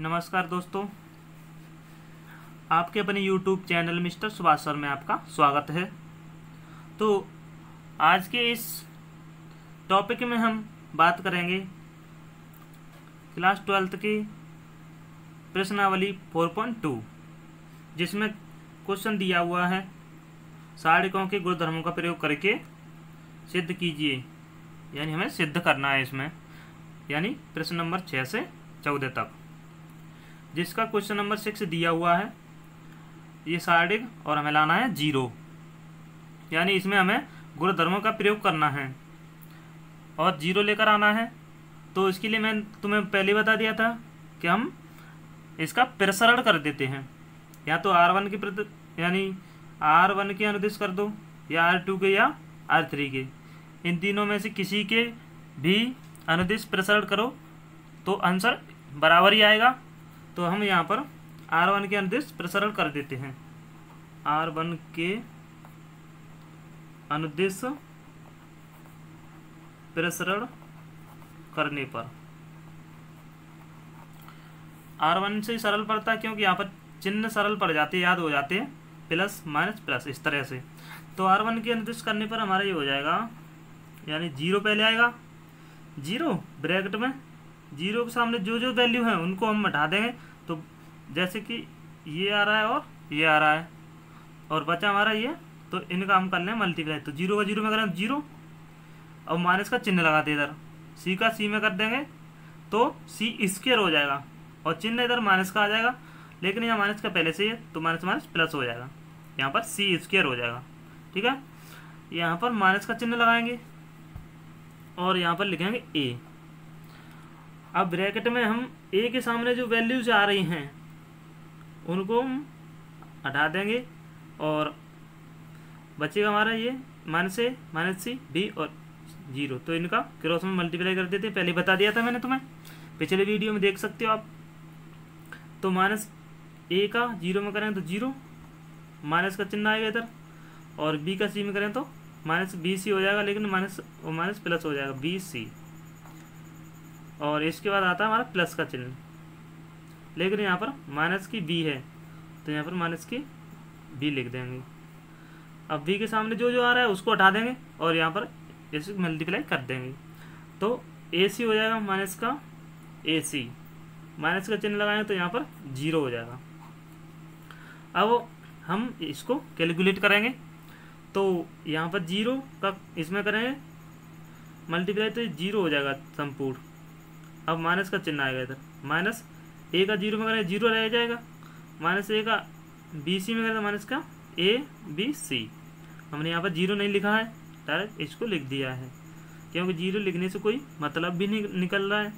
नमस्कार दोस्तों, आपके अपने YouTube channel mister Subhash sir में आपका स्वागत है। तो आज के इस टॉपिक में हम बात करेंगे क्लास 12th की प्रश्नावली 4.2, जिसमें क्वेश्चन दिया हुआ है सारणिकों के गुणधर्मों का प्रयोग करके सिद्ध कीजिए। यानी हमें सिद्ध करना है इसमें, यानी प्रश्न नंबर 6 से 14 तक, जिसका क्वेश्चन नंबर 6 दिया हुआ है ये सारणिक और हमें लाना है 0। यानी इसमें हमें गुणधर्मों का प्रयोग करना है और 0 लेकर आना है। तो इसके लिए मैं तुम्हें पहले बता दिया था कि हम इसका प्रसरण कर देते हैं, या तो R1 के यानी R1 के अनुदिश कर दो, या R2 के, या R3 के। इन तीनों में से किसी के भी अनुदिश प्रसरण करो तो आंसर बराबर ही आएगा। तो हम यहाँ पर R1 के अनुदिश प्रसरण कर देते हैं। R1 के अनुदिश प्रसरण करने पर R1 से सरल पड़ता है, क्योंकि यहाँ पर चिन्ह सरल पड़ जाते हैं, याद हो जाते हैं, प्लस माइनस प्लस इस तरह से। तो R1 के अनुदिश करने पर हमारा ये हो जाएगा, यानी 0 पहले आएगा। 0 ब्रैकेट में 0 के सामने जो जो वैल्यू है उनको हम हटा देंगे। तो जैसे कि ये आ रहा है और ये आ रहा है और बचा हमारा ये, तो इनका हम कर लें मल्टीप्लाई। तो 0 का 0 में करें 0 और माइनस का चिन्ह लगाते इधर, सी का सी में कर देंगे तो सी स्क्वायर हो जाएगा और चिन्ह इधर माइनस का आ जाएगा, लेकिन यहाँ माइनस का पहले से ही है तो माइनस माइनस प्लस हो जाएगा, यहाँ पर सी स्क्वायर हो जाएगा। ठीक है, यहाँ पर माइनस का चिन्ह लगाएंगे और यहाँ पर लिखेंगे ए। अब ब्रैकेट में हम ए के सामने जो वैल्यूज आ रही हैं उनको हम हटा देंगे और बचेगा हमारा ये माइनस ए, माइनस सी, बी और 0। तो इनका क्रॉस में मल्टीप्लाई कर देते हैं, पहले बता दिया था मैंने तुम्हें, पिछले वीडियो में देख सकते हो आप। तो माइनस ए का 0 में करें तो 0, माइनस का चिन्ह आएगा इधर, और बी का सी में करें तो माइनस बी सी हो जाएगा, लेकिन माइनस प्लस हो जाएगा बी सी, और इसके बाद आता है हमारा प्लस का चिन्ह, लेकिन यहाँ पर माइनस की बी है तो यहाँ पर माइनस की बी लिख देंगे। अब बी के सामने जो जो आ रहा है उसको हटा देंगे और यहाँ पर इसे मल्टीप्लाई कर देंगे। तो ए सी हो जाएगा माइनस का ए सी, माइनस का चिन्ह लगाएंगे तो यहाँ पर 0 हो जाएगा। अब हम इसको कैलकुलेट करेंगे तो यहाँ पर 0 का इसमें करेंगे मल्टीप्लाई तो 0 हो जाएगा संपूर्ण। अब माइनस का चिन्ह आएगा इधर, माइनस ए का 0 में करें 0 रह जाएगा, माइनस ए का बी सी में करें तो माइनस का ए बी सी। हमने यहाँ पर 0 नहीं लिखा है, डायरेक्ट इसको लिख दिया है, क्योंकि 0 लिखने से कोई मतलब भी नहीं निकल रहा है।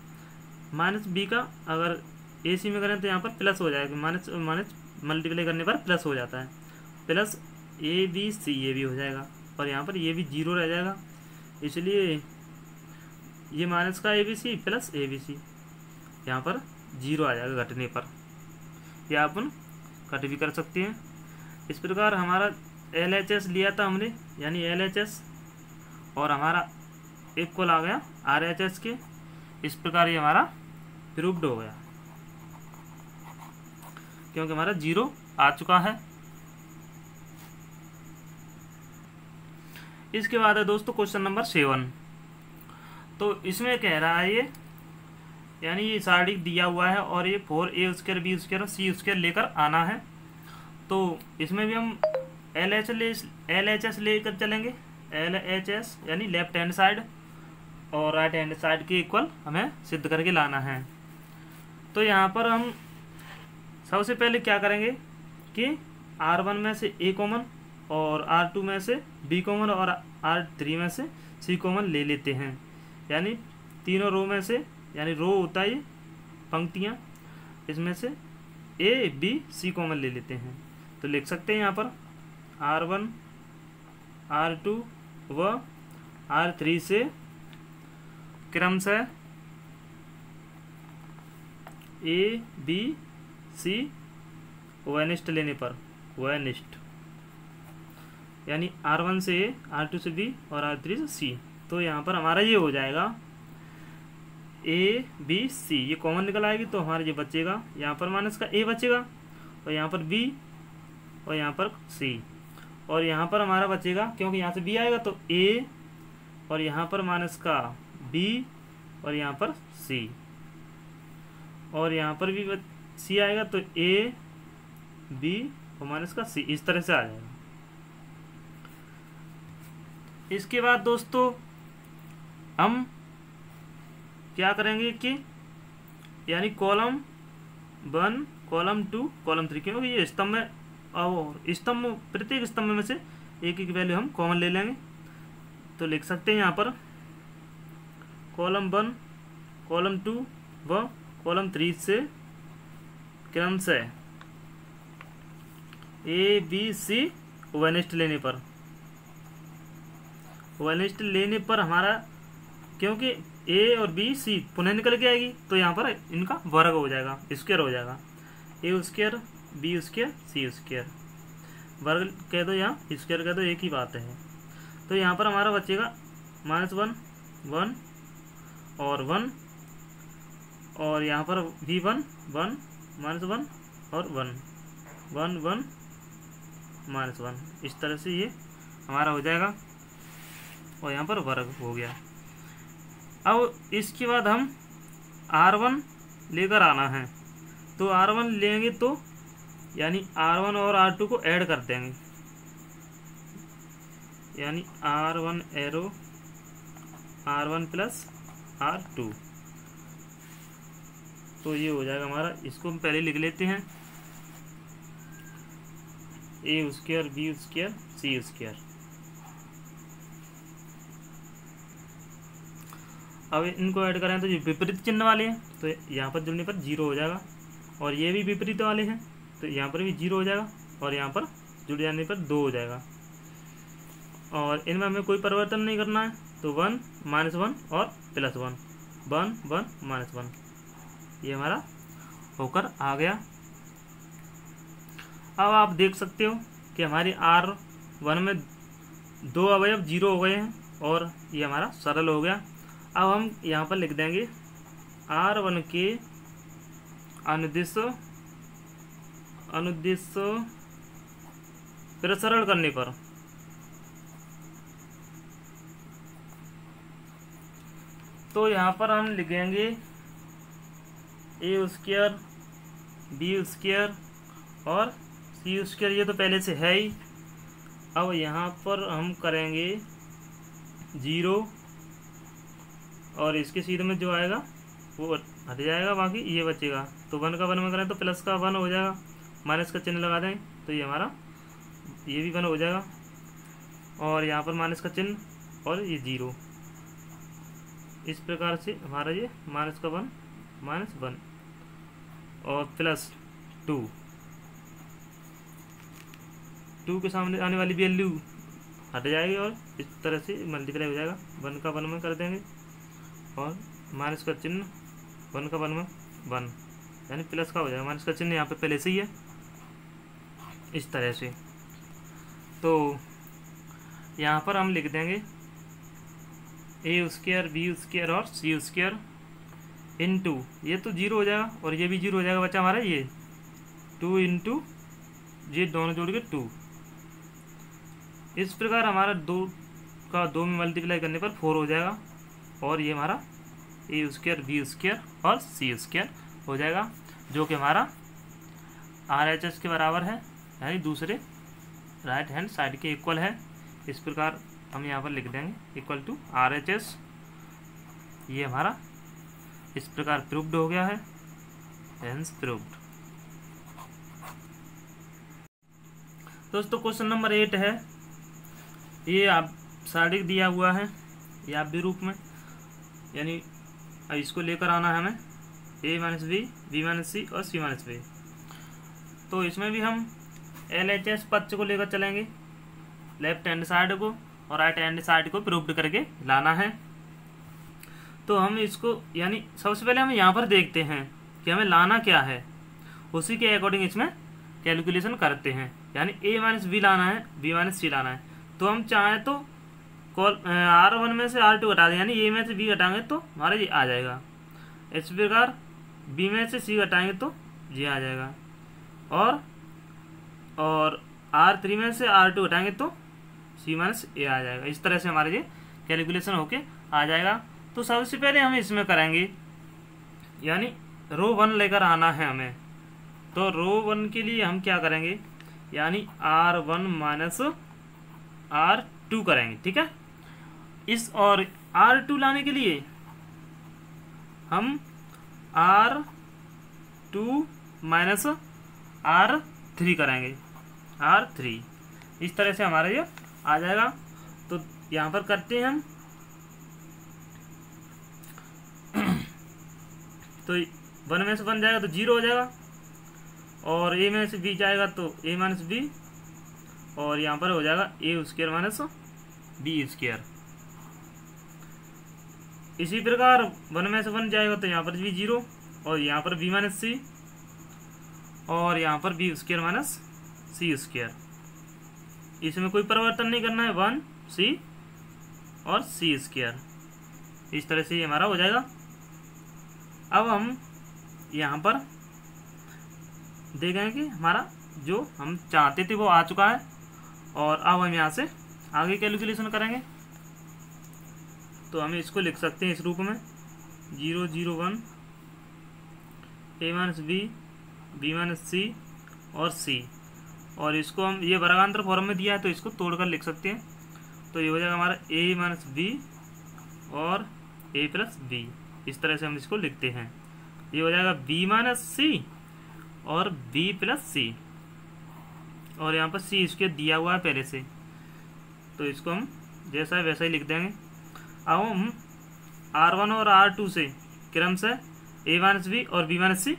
माइनस बी का अगर ए सी में करें तो यहाँ पर प्लस हो जाएगा, माइनस माइनस मल्टीप्लाई करने पर प्लस हो जाता है, प्लस ए बी सी ये भी हो जाएगा, और यहाँ पर ये भी 0 रह जाएगा, इसलिए ये माइनस का a b c plus A b c यहाँ पर 0 आ जाएगा घटने पर, या अपन कट भी कर सकते हैं। इस प्रकार हमारा LHS लिया था हमने, यानी LHS और हमारा इक्वल आ गया RHS के। इस प्रकार ये हमारा प्रूव्ड हो गया, क्योंकि हमारा 0 आ चुका है। इसके बाद है दोस्तों क्वेश्चन नंबर 7। तो इसमें कह रहा है ये, यानी ये सारणिक दिया हुआ है और ये 4a स्क्वायर बी स्क्वायर और सी स्क्वायर लेकर आना है। तो इसमें भी हम LHS लेकर चलेंगे, LHS यानी लेफ्ट हैंड साइड और राइट हैंड साइड के इक्वल हमें सिद्ध करके लाना है। तो यहाँ पर हम सबसे पहले क्या करेंगे कि R1 में से a कॉमन और R2 में से b कॉमन और R3 में से c कॉमन ले लेते हैं। यानी तीनों रो में से, यानी रो होता है ये पंक्तियाँ, इसमें से a b c कॉमन ले लेते हैं। तो लिख सकते हैं यहाँ पर R1 R2 व R3 से क्रमशः a b c वनिष्ठ लेने पर, वनिष्ठ यानी R1 से A, R2 से B और R3 से C। तो यहाँ पर हमारा ये हो जाएगा ए बी सी ये कॉमन निकल आएगी, तो हमारा ये बचेगा यहाँ पर माइनस का ए बचेगा, और यहाँ पर बी, और यहाँ पर सी, और यहाँ पर हमारा बचेगा क्योंकि यहाँ से बी आएगा तो ए, और यहाँ पर माइनस का बी, और यहाँ पर सी, और यहाँ पर भी सी आएगा तो ए बी और माइनस का सी, इस तरह से आ जाएगा। इसके बाद दोस्तों हम क्या करेंगे कि यानी कॉलम 1, कॉलम 2, कॉलम 3, क्योंकि ये स्तंभ है और स्तंभ प्रत्येक स्तंभ में से एक एक वैल्यू हम कॉमन ले लेंगे। तो लिख सकते हैं यहाँ पर कॉलम 1, कॉलम 2 व कॉलम 3 से क्रमशः ए बी सी वेनिस्ट लेने पर हमारा, क्योंकि ए और बी सी पुनः निकल के आएगी तो यहाँ पर इनका वर्ग हो जाएगा, स्क्वायर हो जाएगा, A square B square C square, वर्ग कह दो या स्क्वायर कह दो, एक ही बात है। तो यहाँ पर हमारा बचेगा -1 1 और 1, और यहाँ पर भी 1 1 -1 और 1 1 1 -1, इस तरह से ये हमारा हो जाएगा, और यहाँ पर वर्ग हो गया। अब इसके बाद हम R1 लेकर आना है, तो R1 लेंगे तो यानी R1 और R2 को ऐड कर देंगे, यानी R1 arrow R1 plus R2, तो ये हो जाएगा हमारा। इसको हम पहले लिख लेते हैं ए स्क्वायर बी स्क्वायर सी स्क्वायर। अब इनको ऐड करें तो ये विपरीत चिन्ह वाले हैं, तो यहाँ पर जुड़ने पर 0 हो जाएगा, और ये भी विपरीत वाले हैं तो यहाँ पर भी 0 हो जाएगा, और यहाँ पर जुड़ जाने पर 2 हो जाएगा, और इनमें हमें कोई परिवर्तन नहीं करना है, तो 1 -1 और +1 1 1 -1, ये हमारा होकर आ गया। अब आप देख सकते हो कि हमारी R1 में 2 अवयव 0 हो गए हैं, और ये हमारा सरल हो गया। अब हम यहाँ पर लिख देंगे R1 के अनुदिश प्रसरण करने पर तो यहाँ पर हम लिखेंगे ए स्क्वायर बी स्क्वायर और सी स्क्वायर, ये तो पहले से है ही। अब यहाँ पर हम करेंगे 0, और इसके सीधे में जो आएगा वो हट जाएगा, बाकी ये बचेगा। तो 1 का 1 में करें तो प्लस का 1 हो जाएगा, माइनस का चिन्ह लगा दें तो ये हमारा ये भी 1 हो जाएगा, और यहाँ पर माइनस का चिन्ह और ये 0, इस प्रकार से हमारा ये माइनस का 1 -1 और +2 के सामने आने वाली वैल्यू हट जाएगी, और इस तरह से मल्टीप्लाई हो जाएगा। 1 का 1 में कर देंगे, और माइनस का चिन्ह 1 का 1 में 1, यानी प्लस का हो जाएगा, माइनस का चिन्ह यहाँ पे पहले से ही है, इस तरह से। तो यहाँ पर हम लिख देंगे ए स्क्वायर बी स्क्वायर और सी स्क्वायर इंटू, ये तो 0 हो जाएगा और ये भी 0 हो जाएगा, बच्चा हमारा ये 2 इंटू ये दोनों जोड़ के 2। इस प्रकार हमारा 2 का 2 में मल्टीप्लाई करने पर 4 हो जाएगा, और ये हमारा ए स्क्वायर बी स्क्वायर और सी स्क्वायर हो जाएगा, जो कि हमारा RHS के बराबर है, यानी दूसरे राइट हैंड साइड के इक्वल है। इस प्रकार हम यहाँ पर लिख देंगे इक्वल टू RHS, ये हमारा इस प्रकार प्रूव्ड हो गया है, हेंस प्रूव्ड। दोस्तों क्वेश्चन नंबर 8 है, ये आप साइड दिया हुआ है या भी रूप में, यानी इसको लेकर आना है हमें a - b b - c और c - b। तो इसमें भी हम LHS पक्ष को लेकर चलेंगे, लेफ्ट हैंड साइड को और राइट हैंड साइड को प्रूव्ड करके लाना है। तो हम इसको यानी सबसे पहले हम यहाँ पर देखते हैं कि हमें लाना क्या है, उसी के अकॉर्डिंग इसमें कैलकुलेशन करते हैं। यानी a - b लाना है, b - c लाना है, तो हम चाहें तो R1 में से R2 हटा दें, यानी a में से b हटाएंगे तो हमारा ये आ जाएगा। इस प्रकार बी में से सी घटाएंगे तो जी आ जाएगा, और R3 में से R2 घटाएंगे तो C माइनस ए आ जाएगा। इस तरह से हमारा ये कैलकुलेशन होके आ जाएगा। तो सबसे पहले हम इसमें करेंगे, यानी रो 1 लेकर आना है हमें। तो रो 1 के लिए हम क्या करेंगे, यानी R1 माइनस R2 करेंगे, ठीक है। इस और R2 लाने के लिए हम R2 माइनस R3 करेंगे, R3। इस तरह से हमारा ये आ जाएगा। तो यहाँ पर करते हैं हम, तो 1 में से 1 जाएगा तो 0 हो जाएगा, और a में से b जाएगा तो a माइनस बी, और यहाँ पर हो जाएगा a square minus B square. इसी प्रकार 1 में से 1 जाएगा तो यहाँ पर भी 0, और यहाँ पर b माइनस सी, और यहाँ पर b स्क्वायर माइनस सी स्क्वायर। इसमें कोई परिवर्तन नहीं करना है, 1 c और सी स्क्वायर। इस तरह से ये हमारा हो जाएगा। अब हम यहाँ पर देखेंगे कि हमारा जो हम चाहते थे वो आ चुका है, और अब हम यहाँ से आगे कैलकुलेशन करेंगे। तो हम इसको लिख सकते हैं इस रूप में 0 0 1 a minus B minus C और c, और इसको हम ये वर्गांतर फॉर्म में दिया है तो इसको तोड़कर लिख सकते हैं। तो ये हो जाएगा हमारा a माइनस बी और a प्लस बी। इस तरह से हम इसको लिखते हैं। ये हो जाएगा b माइनस सी और b प्लस सी, और यहाँ पर c इसके दिया हुआ है पहले से, तो इसको हम जैसा है वैसा ही लिख देंगे। अब हम R1 और R2 से क्रम से a माइनस बी और b माइनस सी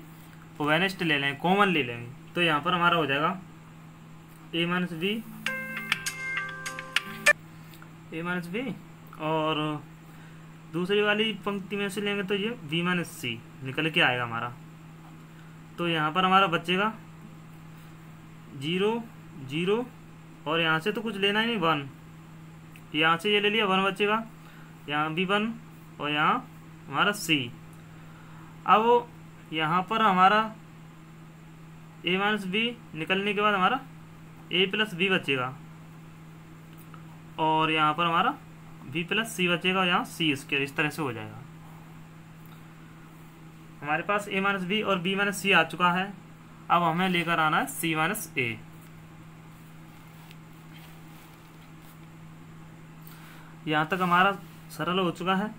वेनेस्ट ले लेंगे, कॉमन ले लेंगे। तो यहाँ पर हमारा हो जाएगा a माइनस बी, और दूसरी वाली पंक्ति में से लेंगे तो ये b माइनस सी निकल के आएगा हमारा। तो यहाँ पर हमारा बचेगा 0 0, और यहाँ से तो कुछ लेना ही नहीं, 1, यहाँ से ये ले लिया, 1 बचेगा, यहाँ भी 1, और यहाँ हमारा c। अब यहाँ पर हमारा a माइनस बी निकलने के बाद हमारा a प्लस बी बचेगा, और यहाँ पर हमारा b प्लस सी बचेगा, यहाँ सी स्क्वायर। इस तरह से हो जाएगा। हमारे पास a माइनस बी और b माइनस सी आ चुका है। अब हमें लेकर आना है c माइनस ए। यहाँ तक हमारा सरल हो चुका है।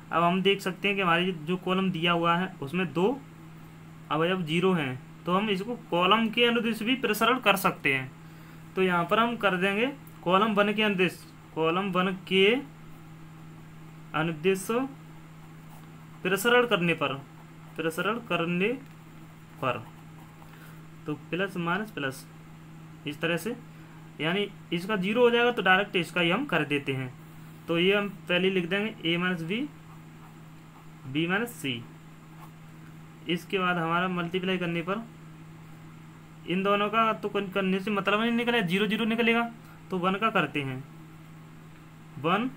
अब हम देख सकते हैं कि हमारी जो कॉलम दिया हुआ है उसमें 2 अवयव 0 हैं, तो हम इसको कॉलम के अनुदिश भी प्रसरण कर सकते हैं। तो यहाँ पर हम कर देंगे कॉलम 1 के अनुदिश, कॉलम 1 के अनुदिश प्रसरण करने पर तो प्लस माइनस प्लस, इस तरह से, यानी इसका 0 हो जाएगा तो डायरेक्ट इसका ही हम कर देते हैं। तो ये हम पहले लिख देंगे a माइनस बी माइनस सी। इसके बाद हमारा मल्टीप्लाई करने पर इन दोनों का तो करने से मतलब नहीं निकलेगा, 0 0 निकलेगा, तो 1 का करते हैं। 1,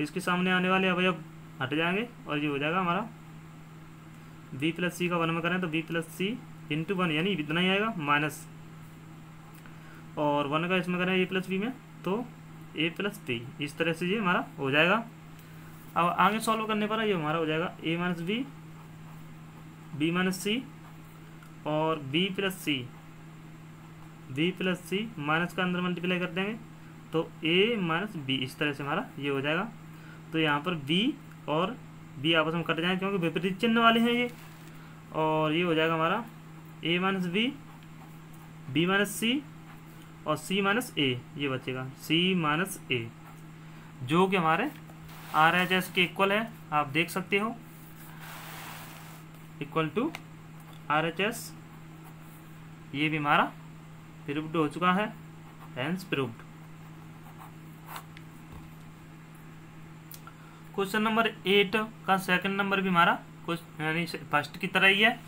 इसके सामने आने वाले अवयव हट जाएंगे, और ये हो जाएगा हमारा b प्लस सी का 1 में करें तो b प्लस सी इंटू 1, यानी इतना ही आएगा माइनस, और 1 का इसमें करें a प्लस बी में तो a प्लस बी। इस तरह से ये हमारा हो जाएगा। अब आगे सॉल्व करने पर ये हमारा हो जाएगा a minus B minus C और b प्लस सी माइनस का अंदर मल्टीप्लाई कर देंगे तो a माइनस बी। इस तरह से हमारा ये हो जाएगा। तो यहाँ पर b और b आपस में कट जाएंगे क्योंकि विपरीत चिन्ह वाले हैं ये, और ये हो जाएगा हमारा a minus B minus C और c माइनस ए, ये बचेगा c माइनस ए, जो कि हमारे RHS के इक्वल है। आप देख सकते हो इक्वल टू RHS। ये भी हमारा प्रूव्ड हो चुका है, हेंस प्रूव्ड। क्वेश्चन नंबर 8 का सेकंड नंबर भी हमारा क्वेश्चन यानी फर्स्ट की तरह ही है।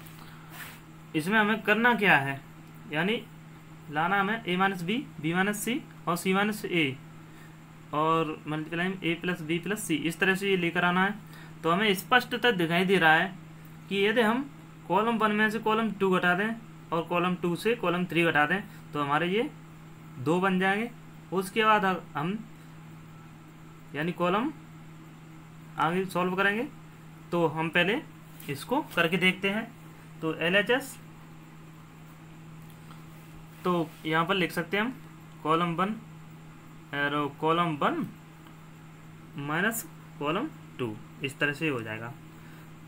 इसमें हमें करना क्या है, यानी लाना हमें a minus B minus C और c माइनस ए, और multiply a plus B plus C. इस तरह से ये लेकर आना है। तो हमें स्पष्टतः दिखाई दे रहा है कि यदि हम कॉलम 1 में से कॉलम 2 घटा दें और कॉलम 2 से कॉलम 3 घटा दें तो हमारे ये 2 बन जाएंगे। उसके बाद हम यानी कॉलम आगे सॉल्व करेंगे। तो हम पहले इसको करके देखते हैं। तो LHS तो यहाँ पर लिख सकते हैं हम column 1 arrow column 1 minus column 2, इस तरह से हो जाएगा।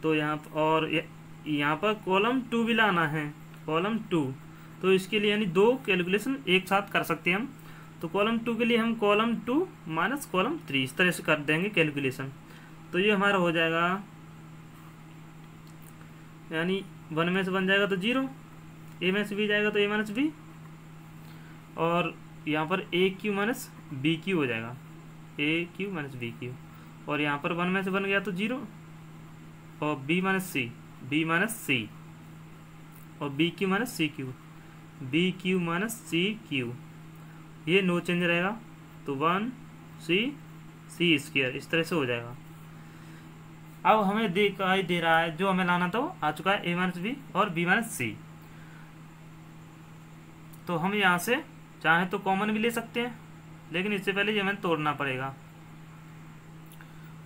तो यहाँ और यहाँ पर कॉलम 2 भी लाना है, कॉलम 2। तो इसके लिए यानी 2 कैलकुलेशन एक साथ कर सकते हैं हम। तो कॉलम 2 के लिए हम कॉलम 2 माइनस कॉलम 3 इस तरह से कर देंगे कैलकुलेशन। तो ये हमारा हो जाएगा यानी 1 में से बन जाएगा तो 0, a में से b जाएगा तो a माइनस b, और यहाँ पर a cube minus b Q हो जाएगा, a cube minus b Q. और यहाँ पर 1 में से बन गया तो 0 और b माइनस c और b Q minus c Q, b Q minus c Q, ये नो चेंज रहेगा। तो 1c स्क्वायर इस तरह से हो जाएगा। अब हमें दिखाई दे रहा है जो हमें लाना था वो आ चुका है, a माइनस बी और b माइनस सी। तो हम यहाँ से चाहे तो कॉमन भी ले सकते हैं, लेकिन इससे पहले ये हमें तोड़ना पड़ेगा।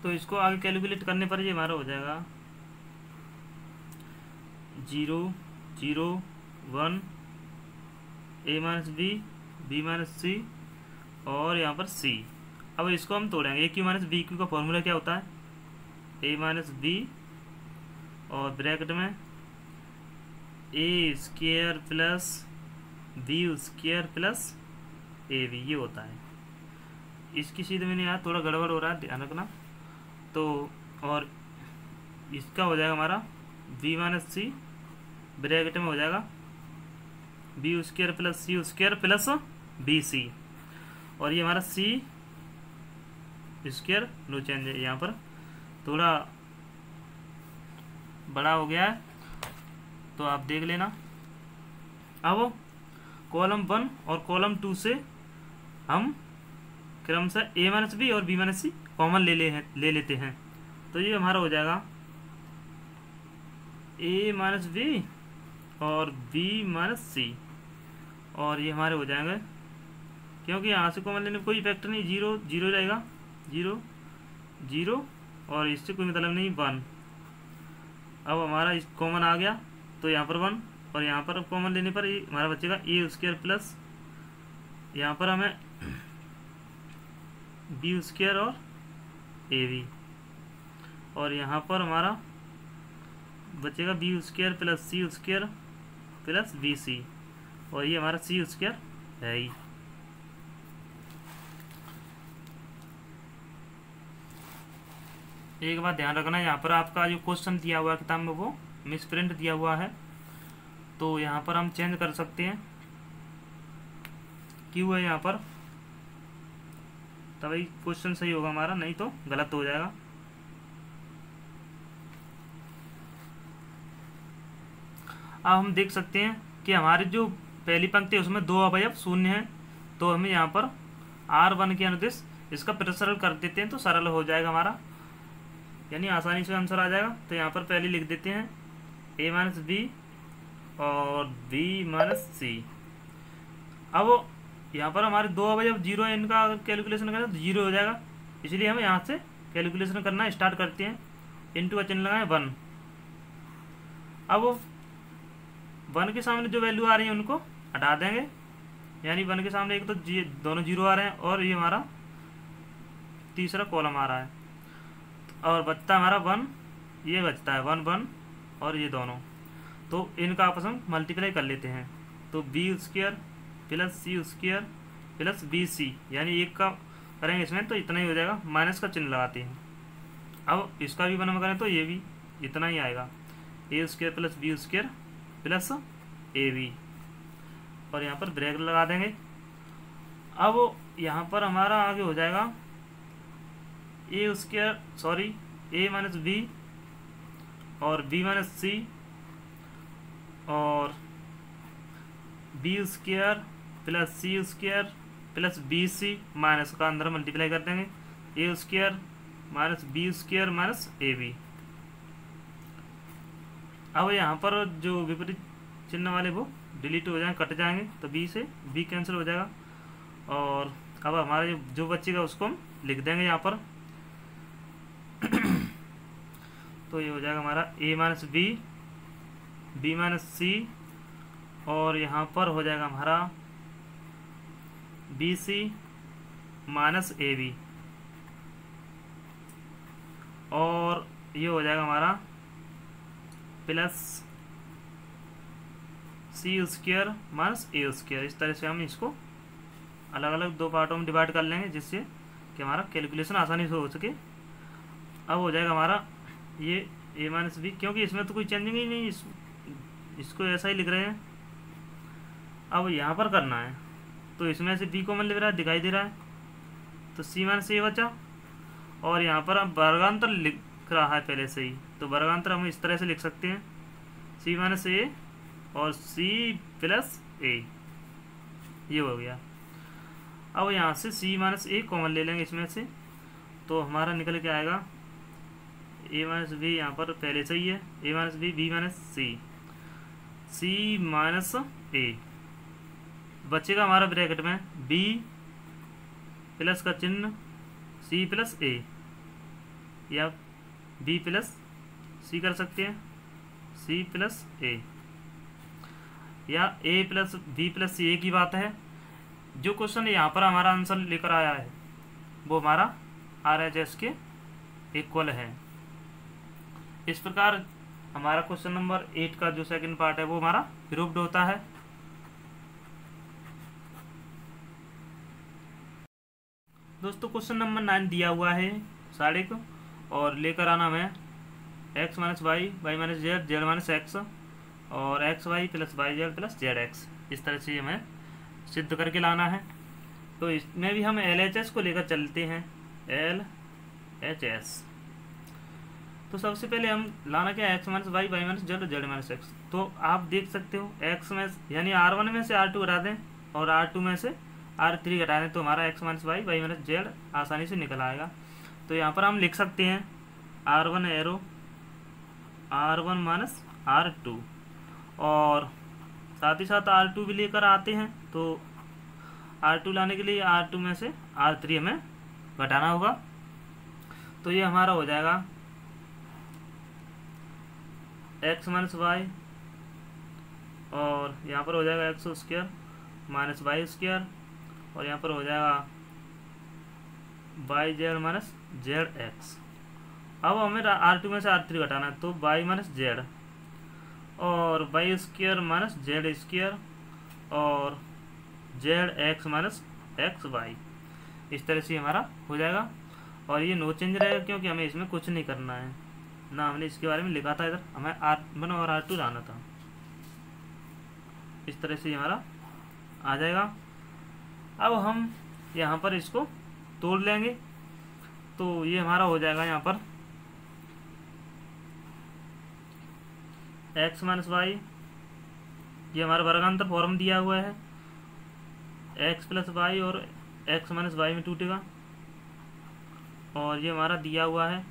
तो इसको आगे कैलकुलेट करने पर ये हमारा हो जाएगा 0 0 1 a minus B b minus C और यहाँ पर c। अब इसको हम तोड़ेंगे। a cube minus B cube का फॉर्मूला क्या होता है, a माइनस बी और ब्रैकेट में a square plus b square plus A B, ये होता है। इसकी सीधे में नहीं आया, थोड़ा गड़बड़ हो रहा है, ध्यान रखना। तो और इसका हो जाएगा हमारा b माइनस सी ब्रैकेट में हो जाएगा b square plus C square plus B सी, और ये हमारा c स्क्वायर नो चेंज है, यहाँ पर थोड़ा बड़ा हो गया है तो आप देख लेना। अब कॉलम 1 और कॉलम 2 से हम क्रमशः a माइनस बी और b माइनस सी कॉमन ले लेते हैं। तो ये हमारा हो जाएगा a माइनस बी और b माइनस सी, और ये हमारे हो जाएंगे, क्योंकि यहाँ से कॉमन लेने में कोई इफेक्ट नहीं, 0 0 रहेगा, 0 0 और इससे कोई मतलब नहीं 1। अब हमारा इस कॉमन आ गया तो यहाँ पर 1, और यहाँ पर कॉमन लेने पर ये हमारा बचेगा ए स्क्वायर प्लस यहाँ पर हमें बी स्क्वायर और ए बी, और यहाँ पर हमारा बचेगा B square plus C square plus B सी, और ये हमारा सी स्क्वायर है ही। एक बात ध्यान रखना, यहाँ पर आपका जो क्वेश्चन दिया हुआ है किताब में वो मिस प्रिंट दिया हुआ है, तो यहाँ पर हम चेंज कर सकते हैं क्यों है यहाँ पर, तभी क्वेश्चन सही होगा हमारा, नहीं तो गलत हो जाएगा। अब हम देख सकते हैं कि हमारी जो पहली पंक्ति है उसमें 2 अवयव शून्य हैं, तो हमें यहाँ पर R1 के अनुदिश इसका सरल कर देते हैं तो सरल हो जाएगा हमारा, यानी आसानी से आंसर आ जाएगा। तो यहाँ पर पहले लिख देते हैं a माइनस बी और b माइनस सी। अब यहाँ पर हमारे 2 अवयव 0 है, इनका अगर कैलकुलेशन करें तो 0 हो जाएगा, इसलिए हम यहाँ से कैलकुलेशन करना स्टार्ट करते हैं। इनटू का चिन्ह लगाएं 1। अब 1 के सामने जो वैल्यू आ रही है उनको हटा देंगे, यानी 1 के सामने एक तो दोनों 0 आ रहे हैं और ये हमारा तीसरा कॉलम आ रहा है, और बचता है हमारा 1, ये बचता है 1 1 और ये दोनों, तो इनका आपस में मल्टीप्लाई कर लेते हैं। तो B square plus C square plus B सी, यानी एक का करेंगे इसमें तो इतना ही हो जाएगा, माइनस का चिन्ह लगाते हैं। अब इसका भी 1 में करें तो ये भी इतना ही आएगा, A square plus B square plus A B, और यहाँ पर ब्रैकेट लगा देंगे। अब यहाँ पर हमारा आगे हो जाएगा A square sorry A minus B और बी माइनस सी और B square plus C square plus B C, minus का अंदर मल्टीप्लाई कर देंगे, A square minus B square minus A B. अब यहाँ पर जो विपरीत चिन्ह वाले वो डिलीट हो जाएंगे, कट जाएंगे, तो बी से बी कैंसिल हो जाएगा। और अब हमारा जो बचेगा उसको हम लिख देंगे यहाँ पर। तो ये हो जाएगा हमारा a minus B, B minus C, और यहाँ पर हो जाएगा हमारा B C minus A B, और ये हो जाएगा हमारा plus C square minus A square. इस तरह से हम इसको अलग अलग दो पार्टों में डिवाइड कर लेंगे, जिससे कि हमारा कैलकुलेशन आसानी से हो सके। अब हो जाएगा हमारा ये a माइनस बी, क्योंकि इसमें तो कोई चेंजिंग ही नहीं, इसको ऐसा ही लिख रहे हैं। अब यहाँ पर करना है, तो इसमें से b कॉमन ले रहा है, दिखाई दे रहा है, तो c माइनस ए बचा। और यहाँ पर अब वर्गांतर लिख रहा है पहले से ही, तो वर्गांतर हम इस तरह से लिख सकते हैं, c माइनस ए और c प्लस ए, ये हो गया। अब यहाँ से c माइनस ए कॉमन ले लेंगे इसमें से, तो हमारा निकल के आएगा a माइनस बी, यहाँ पर पहले से ही है a minus B, B minus C, C minus A, बचेगा हमारा ब्रैकेट में b प्लस का चिन्ह c प्लस ए, या b प्लस c कर सकते हैं, c प्लस ए, या a प्लस b प्लस सी, एक ही बात है। जो क्वेश्चन यहाँ पर हमारा आंसर लेकर आया है वो हमारा RHS के इक्वल है। इस प्रकार हमारा क्वेश्चन नंबर 8 का जो सेकंड पार्ट है वो हमारा प्रूव्ड होता है। दोस्तों क्वेश्चन नंबर 9 दिया हुआ है साढ़े को, और लेकर आना है x minus Y, Y minus Z, Z minus X, और x Y plus Y Z plus Z x. इस तरह से हमें सिद्ध करके लाना है। तो इसमें भी हम LHS को लेकर चलते हैं, LHS। तो सबसे पहले हम लाना क्या है, x minus Y, Y minus Z, Z minus x. तो आप देख सकते हो x में यानी R1 में से R2 घटा दें और R2 में से R3 घटा दें, तो हमारा x minus Y, Y minus z आसानी से निकल आएगा। तो यहाँ पर हम लिख सकते हैं R1 arrow R1 minus R2, और साथ ही साथ R2 भी लेकर आते हैं। तो R2 लाने के लिए R2 में से R3 हमें घटाना होगा। तो ये हमारा हो जाएगा x माइनस वाई, और यहाँ पर हो जाएगा x square minus y square, और यहाँ पर हो जाएगा y z minus z x. अब हमें R2 में से R3 घटाना है, तो वाई माइनस जेड, और y square minus z square, और z x minus x y. इस तरह से हमारा हो जाएगा, और ये नो चेंज रहेगा क्योंकि हमें इसमें कुछ नहीं करना है, ना हमने इसके बारे में लिखा था, इधर हमें R1 और R2 लाना था। इस तरह से हमारा आ जाएगा। अब हम यहाँ पर इसको तोड़ लेंगे, तो ये हमारा हो जाएगा यहाँ पर x माइनस वाई, ये हमारा वर्गांतर फॉर्म दिया हुआ है, x प्लस वाई और x माइनस वाई में टूटेगा, और ये हमारा दिया हुआ है।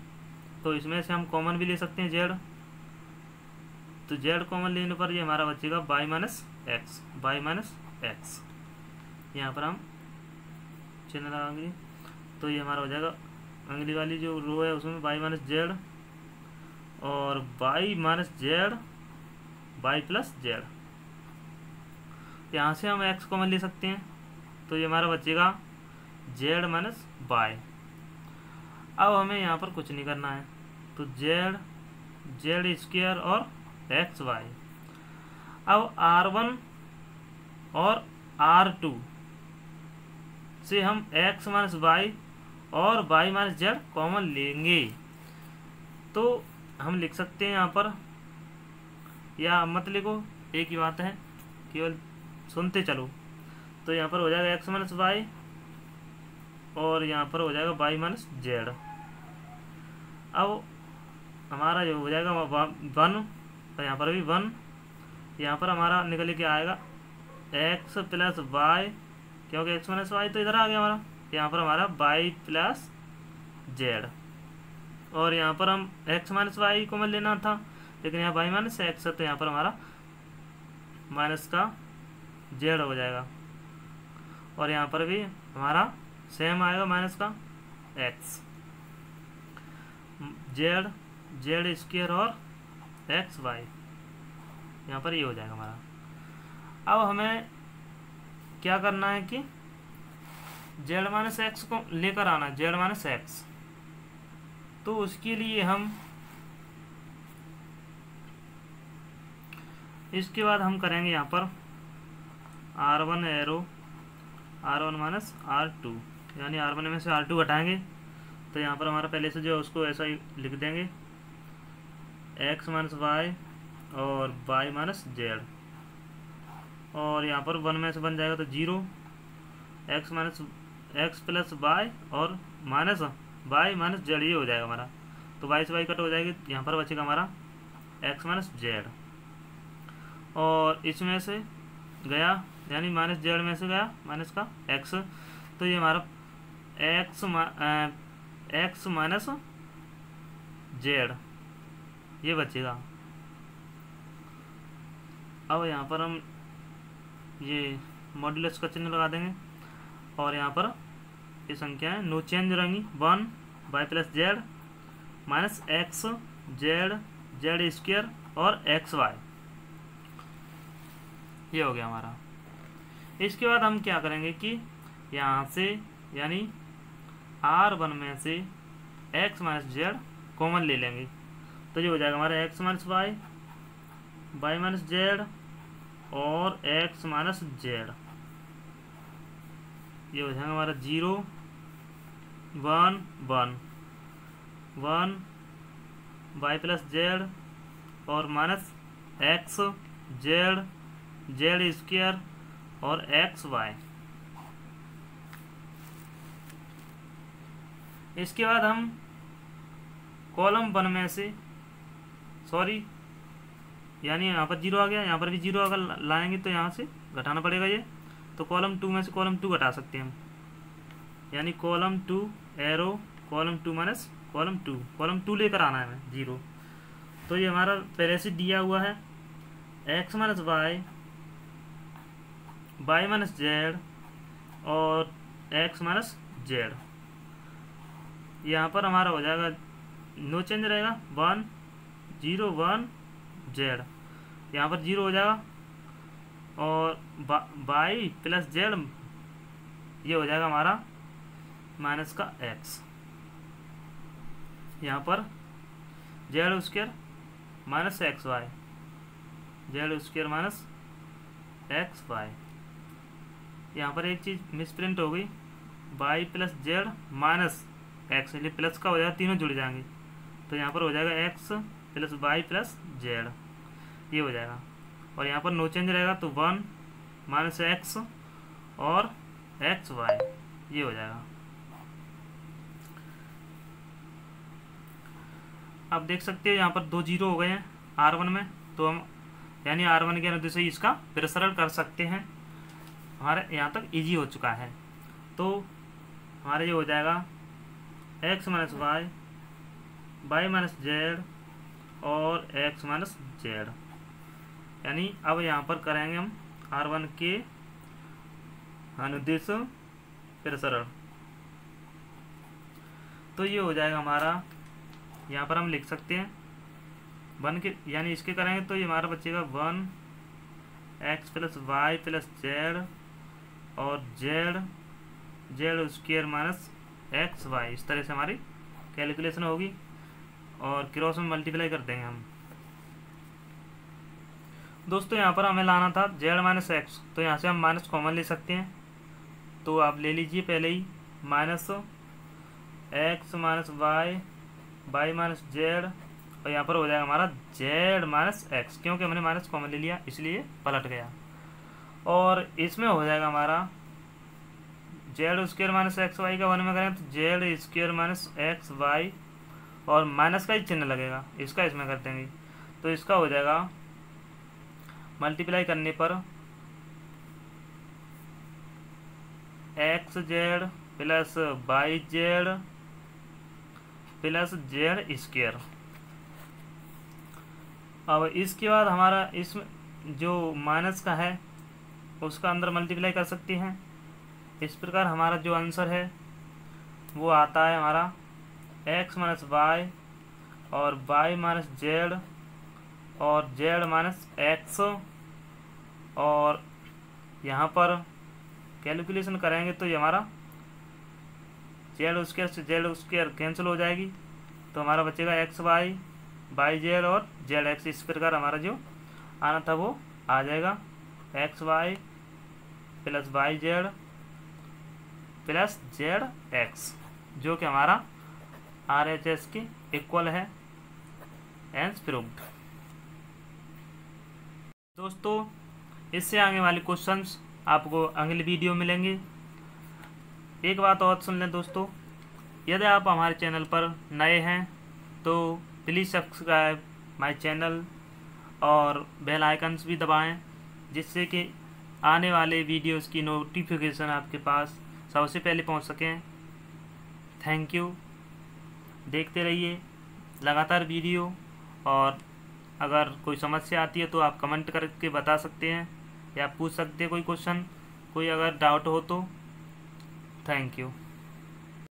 तो इसमें से हम कॉमन भी ले सकते हैं z, तो z कॉमन लेने पर ये हमारा बचेगा y minus x, y minus x. यहाँ पर हम चिन्ह लगाएंगे, तो ये हमारा हो जाएगा अगली वाली जो रो है उसमें y माइनस जेड, और y minus z y plus z. यहाँ से हम x कॉमन ले सकते हैं, तो ये हमारा बचेगा z माइनस वाई। अब हमें यहाँ पर कुछ नहीं करना है, तो z जेड स्क्वायर और एक्स वाई। अब R1 और R2 से हम x माइनस वाई और y माइनस जेड कॉमन लेंगे, तो हम लिख सकते हैं यहाँ पर, या मत लिखो, एक ही बात है, केवल सुनते चलो। तो यहाँ पर हो जाएगा x माइनस वाई, और यहाँ पर हो जाएगा y माइनस जेड। अब हमारा जो हो जाएगा 1, तो यहाँ पर भी 1, यहाँ पर हमारा निकल के आएगा x प्लस वाई, क्योंकि x माइनस वाई तो इधर आ गया हमारा, यहाँ पर हमारा y प्लस जेड, और यहाँ पर हम x माइनस वाई कॉमन लेना था, लेकिन यहाँ वाई माइनस एक्स है तो यहाँ पर हमारा माइनस का जेड हो जाएगा, और यहाँ पर भी हमारा सेम आएगा माइनस का एक्स, जेड जेड स्क्वायर और एक्स वाई, यहाँ पर ये हो जाएगा हमारा। अब हमें क्या करना है कि जेड माइनस एक्स को लेकर आना, जेड माइनस एक्स, तो उसके लिए हम इसके बाद हम करेंगे यहाँ पर R1 arrow R1 minus R2, यानी R1 में से R2 घटाएंगे तो यहाँ पर हमारा पहले से जो है उसको ऐसा ही लिख देंगे x माइनस वाई और y माइनस जेड, और यहाँ पर 1 में से बन जाएगा तो 0, x minus x plus y और माइनस वाई माइनस जेड, ये हो जाएगा हमारा। तो y से y कट हो जाएगी, यहाँ पर बचेगा हमारा x माइनस जेड, और इसमें से गया यानी माइनस जेड में से गया माइनस का x, तो ये हमारा x माइनस जेड ये बचेगा। अब यहाँ पर हम ये मॉड्यूलस का चिन्ह लगा देंगे, और यहाँ पर ये संख्याएं नो चेंज रहेंगी, 1 y plus z minus x z z square और एक्स वाई, ये हो गया हमारा। इसके बाद हम क्या करेंगे कि यहाँ से यानी R1 में से x माइनस जेड कॉमन ले लेंगे, तो ये हो जाएगा हमारा x minus Y Y minus z और x माइनस जेड, ये हो जाएगा हमारा 0 1 1 1 वाई प्लस जेड और minus x z z square और एक्स वाई। इसके बाद हम कॉलम 1 में से यानी यहाँ पर 0 आ गया, यहाँ पर भी 0 अगर लाएंगे तो यहाँ से घटाना पड़ेगा ये, तो कॉलम 2 में से कॉलम 2 घटा सकते हैं हम, यानी column 2 arrow column 2 minus column 2 लेकर आना है हमें 0, तो ये हमारा पहले से दिया हुआ है x minus Y Y minus z और x माइनस जेड, यहाँ पर हमारा हो जाएगा नो चेंज रहेगा 1 0 1 जेड, यहाँ पर 0 हो जाएगा, और वाई प्लस जेड ये हो जाएगा हमारा माइनस का x, यहाँ पर z square minus x y z square minus x y, यहाँ पर एक चीज़ मिसप्रिंट हो गई, y plus z minus x, इसलिए प्लस का हो जाएगा, तीनों जुड़ जाएंगे, तो यहाँ पर हो जाएगा x plus y plus z, ये हो जाएगा, और यहाँ पर नो चेंज रहेगा तो 1 माइनस एक्स और एक्स वाई, ये हो जाएगा। अब देख सकते हो यहाँ पर 2 0 हो गए हैं R1 में, तो हम यानी R1 के अनुदेश से इसका फिर सरल कर सकते हैं, हमारे यहाँ तक इजी हो चुका है। तो हमारे ये हो जाएगा x minus Y Y minus z और x माइनस जेड, यानी अब यहाँ पर करेंगे हम R1 के अनुदेश फिर सरल, तो ये हो जाएगा हमारा, यहाँ पर हम लिख सकते हैं 1 के, यानी इसके करेंगे तो ये हमारा बचेगा 1 x plus y plus z और z z square minus x y, इस तरह से हमारी कैलकुलेशन होगी, और क्रॉस में मल्टीप्लाई कर देंगे हम। दोस्तों यहाँ पर हमें लाना था जेड माइनस एक्स, तो यहाँ से हम माइनस कॉमन ले सकते हैं, तो आप ले लीजिए पहले ही minus x minus Y Y minus z, और यहाँ पर हो जाएगा हमारा जेड माइनस एक्स, क्योंकि हमने माइनस कॉमन ले लिया इसलिए पलट गया, और इसमें हो जाएगा हमारा z square minus x y का 1 में करें तो z square minus x y, और माइनस का ही चिन्ह लगेगा, इसका इसमें कर देंगे, तो इसका हो जाएगा मल्टीप्लाई करने पर x z plus Y Z plus z square, अब इसके बाद हमारा इसमें जो माइनस का है उसका अंदर मल्टीप्लाई कर सकते हैं। इस प्रकार हमारा जो आंसर है वो आता है हमारा x माइनस वाई और y माइनस जेड और z माइनस एक्स, और यहाँ पर कैलकुलेशन करेंगे तो ये हमारा जेड स्क्वायर कैंसिल हो जाएगी, तो हमारा बचेगा एक्स वाई जेड और जेड एक्स। इस प्रकार हमारा जो आना था वो आ जाएगा x Y plus Y Z plus Z x, जो कि हमारा RHS के इक्वल है। Hence proved. दोस्तों इससे आगे वाले क्वेश्चंस आपको अगले वीडियो में मिलेंगे। एक बात और सुन लें दोस्तों, यदि आप हमारे चैनल पर नए हैं तो प्लीज़ सब्सक्राइब माय चैनल और बेल आइकन्स भी दबाएं, जिससे कि आने वाले वीडियोस की नोटिफिकेशन आपके पास सबसे पहले पहुंच सकें। Thank you. देखते रहिए लगातार वीडियो, और अगर कोई समस्या आती है तो आप कमेंट करके बता सकते हैं या पूछ सकते हैं कोई क्वेश्चन, कोई अगर डाउट हो तो। Thank you.